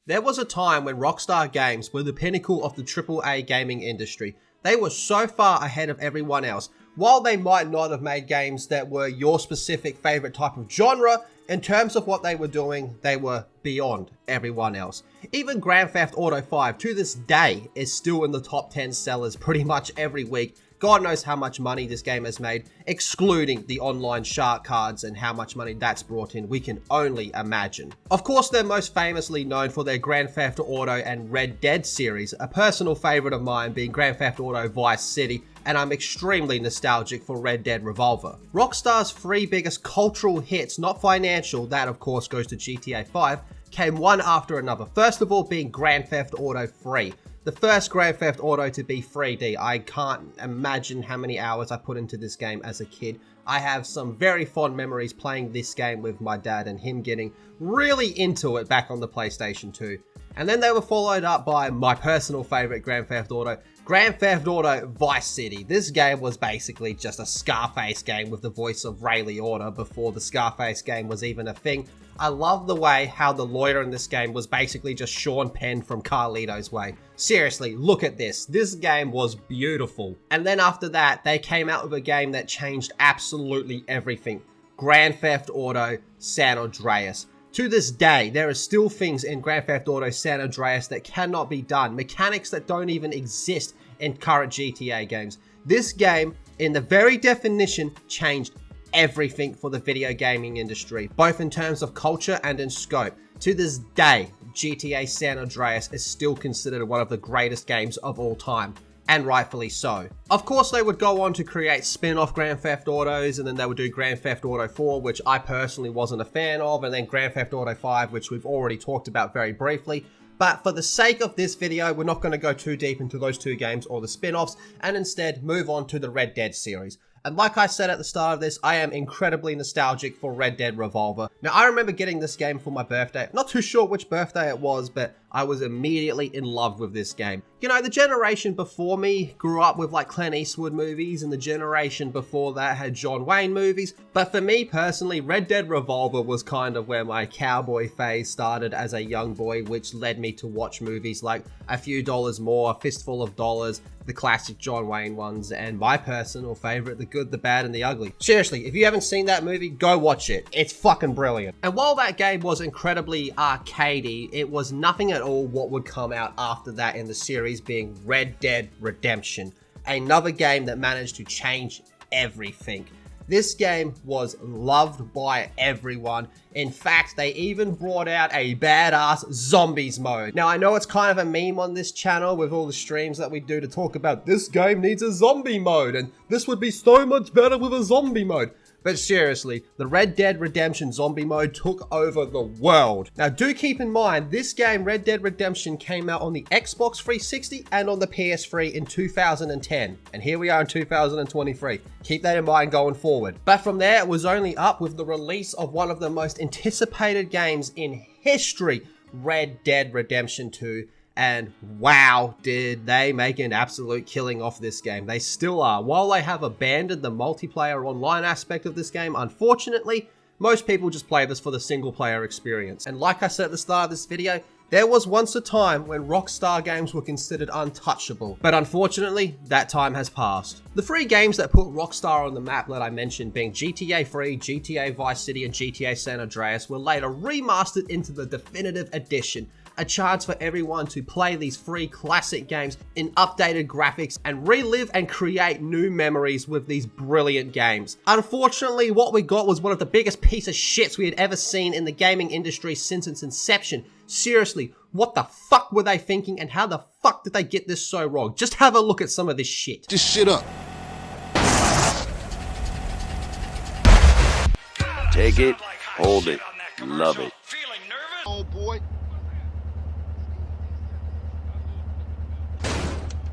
There was a time when Rockstar Games were the pinnacle of the AAA gaming industry. They were so far ahead of everyone else. While they might not have made games that were your specific favorite type of genre, in terms of what they were doing, they were beyond everyone else. Even Grand Theft Auto 5 to this day is still in the top 10 sellers pretty much every week. God knows how much money this game has made, excluding the online shark cards and how much money that's brought in. We can only imagine. Of course, they're most famously known for their Grand Theft Auto and Red Dead series, a personal favorite of mine being Grand Theft Auto Vice City, and I'm extremely nostalgic for Red Dead Revolver. Rockstar's three biggest cultural hits, not financial, that of course goes to GTA 5, came one after another. First of all being Grand Theft Auto 3. The first Grand Theft Auto to be 3D. I can't imagine how many hours I put into this game as a kid. I have some very fond memories playing this game with my dad and him getting really into it back on the PlayStation 2. And then they were followed up by my personal favorite Grand Theft Auto Vice City. This game was basically just a Scarface game with the voice of Ray Liotta before the Scarface game was even a thing. I love the way how the lawyer in this game was basically just Sean Penn from Carlito's Way. Seriously, look at this. This game was beautiful. And then after that, they came out with a game that changed absolutely everything. Grand Theft Auto San Andreas. To this day, there are still things in Grand Theft Auto San Andreas that cannot be done. Mechanics that don't even exist in current GTA games. This game, in the very definition, changed everything for the video gaming industry, both in terms of culture and in scope. To this day, GTA San Andreas is still considered one of the greatest games of all time, and rightfully so. Of course, they would go on to create spin-off Grand Theft Autos, and then they would do Grand Theft Auto 4, which I personally wasn't a fan of, and then Grand Theft Auto 5, which we've already talked about very briefly. But for the sake of this video, we're not going to go too deep into those two games or the spin-offs, and instead move on to the Red Dead series. And like I said at the start of this, I am incredibly nostalgic for Red Dead Revolver. Now, I remember getting this game for my birthday. Not too sure which birthday it was, but I was immediately in love with this game. You know, the generation before me grew up with like Clint Eastwood movies, and the generation before that had John Wayne movies. But for me personally, Red Dead Revolver was kind of where my cowboy phase started as a young boy, which led me to watch movies like A Few Dollars More, A Fistful of Dollars, the classic John Wayne ones, and my personal favorite, The Good, the Bad, and the Ugly. Seriously, if you haven't seen that movie, go watch it. It's fucking brilliant. And while that game was incredibly arcadey, it was nothing at all what would come out after that in the series, being Red Dead Redemption. Another game that managed to change everything. This game was loved by everyone. In fact, they even brought out a badass zombies mode. Now, I know it's kind of a meme on this channel with all the streams that we do to talk about this game needs a zombie mode, and this would be so much better with a zombie mode. But seriously, the Red Dead Redemption zombie mode took over the world. Now, do keep in mind, this game, Red Dead Redemption, came out on the Xbox 360 and on the PS3 in 2010. And here we are in 2023. Keep that in mind going forward. But from there, it was only up with the release of one of the most anticipated games in history, Red Dead Redemption 2. And wow, did they make an absolute killing off this game. They still are. While they have abandoned the multiplayer online aspect of this game, unfortunately, most people just play this for the single player experience. And like I said at the start of this video, there was once a time when Rockstar games were considered untouchable, but unfortunately, that time has passed. The three games that put Rockstar on the map that I mentioned, being GTA 3, GTA Vice City, and GTA San Andreas, were later remastered into the Definitive Edition, a chance for everyone to play these three classic games in updated graphics and relive and create new memories with these brilliant games. Unfortunately, what we got was one of the biggest piece of shits we had ever seen in the gaming industry since its inception. Seriously, what the fuck were they thinking, and how the fuck did they get this so wrong? Just have a look at some of this shit. Just shit up. Take it, hold it, love it. Oh boy.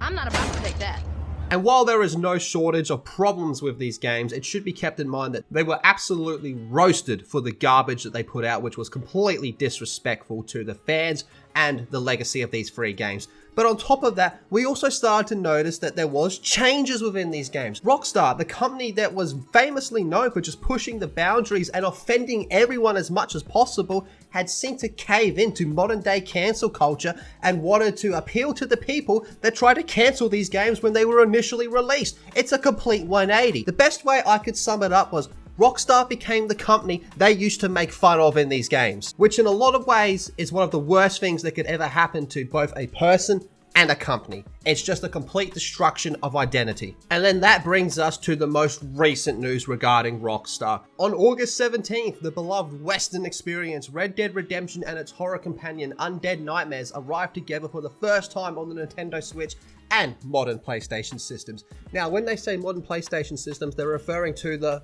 I'm not about to take that. And while there is no shortage of problems with these games, it should be kept in mind that they were absolutely roasted for the garbage that they put out, which was completely disrespectful to the fans and the legacy of these free games. But on top of that, we also started to notice that there was changes within these games. Rockstar, the company that was famously known for just pushing the boundaries and offending everyone as much as possible, had seemed to cave into modern day cancel culture and wanted to appeal to the people that tried to cancel these games when they were initially released. It's a complete 180. The best way I could sum it up was Rockstar became the company they used to make fun of in these games, which in a lot of ways is one of the worst things that could ever happen to both a person and a company. It's just a complete destruction of identity. And then that brings us to the most recent news regarding Rockstar. On August 17th, the beloved Western experience Red Dead Redemption and its horror companion Undead Nightmares arrived together for the first time on the Nintendo Switch and modern PlayStation systems. Now, when they say modern PlayStation systems, they're referring to the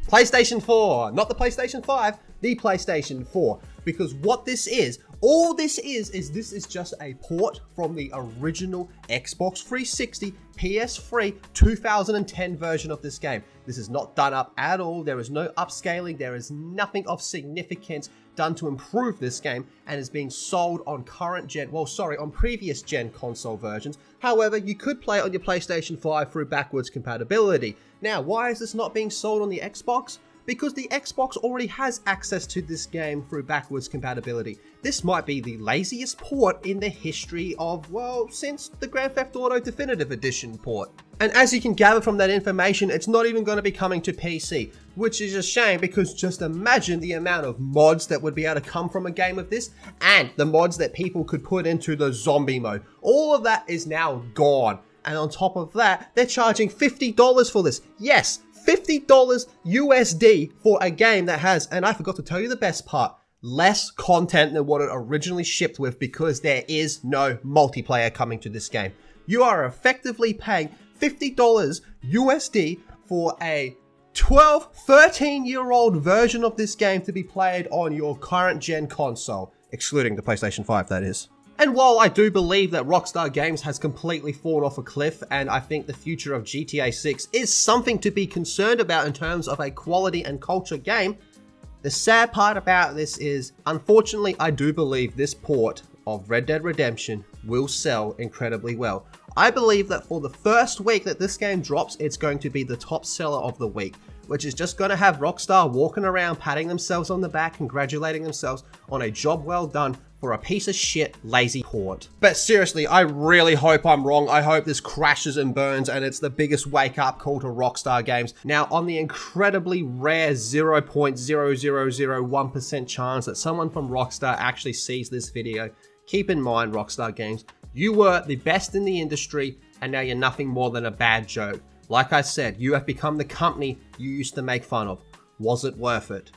PlayStation 4, not the PlayStation 5, the PlayStation 4. Because what this is, all this is this is just a port from the original Xbox 360 PS3 2010 version of this game. This is not done up at all. There is no upscaling. There is nothing of significance done to improve this game, and is being sold on on previous gen console versions. However, you could play it on your PlayStation 5 through backwards compatibility. Now, why is this not being sold on the Xbox? Because the Xbox already has access to this game through backwards compatibility. This might be the laziest port in the history of, well, since the Grand Theft Auto Definitive Edition port. And as you can gather from that information, it's not even going to be coming to PC, which is a shame because just imagine the amount of mods that would be able to come from a game of this, and the mods that people could put into the zombie mode. All of that is now gone. And on top of that, they're charging $50 for this. Yes, $50 USD for a game that has, and I forgot to tell you the best part, less content than what it originally shipped with, because there is no multiplayer coming to this game. You are effectively paying $50 USD for a 13-year-old version of this game to be played on your current gen console, excluding the PlayStation 5, that is. And while I do believe that Rockstar Games has completely fallen off a cliff, and I think the future of GTA 6 is something to be concerned about in terms of a quality and culture game, the sad part about this is, unfortunately, I do believe this port of Red Dead Redemption will sell incredibly well. I believe that for the first week that this game drops, it's going to be the top seller of the week, which is just going to have Rockstar walking around patting themselves on the back, congratulating themselves on a job well done for a piece of shit lazy port. But seriously, I really hope I'm wrong. I hope this crashes and burns and it's the biggest wake up call to Rockstar Games. Now, on the incredibly rare 0.0001% chance that someone from Rockstar actually sees this video, keep in mind, Rockstar Games, you were the best in the industry and now you're nothing more than a bad joke. Like I said, you have become the company you used to make fun of. Was it worth it?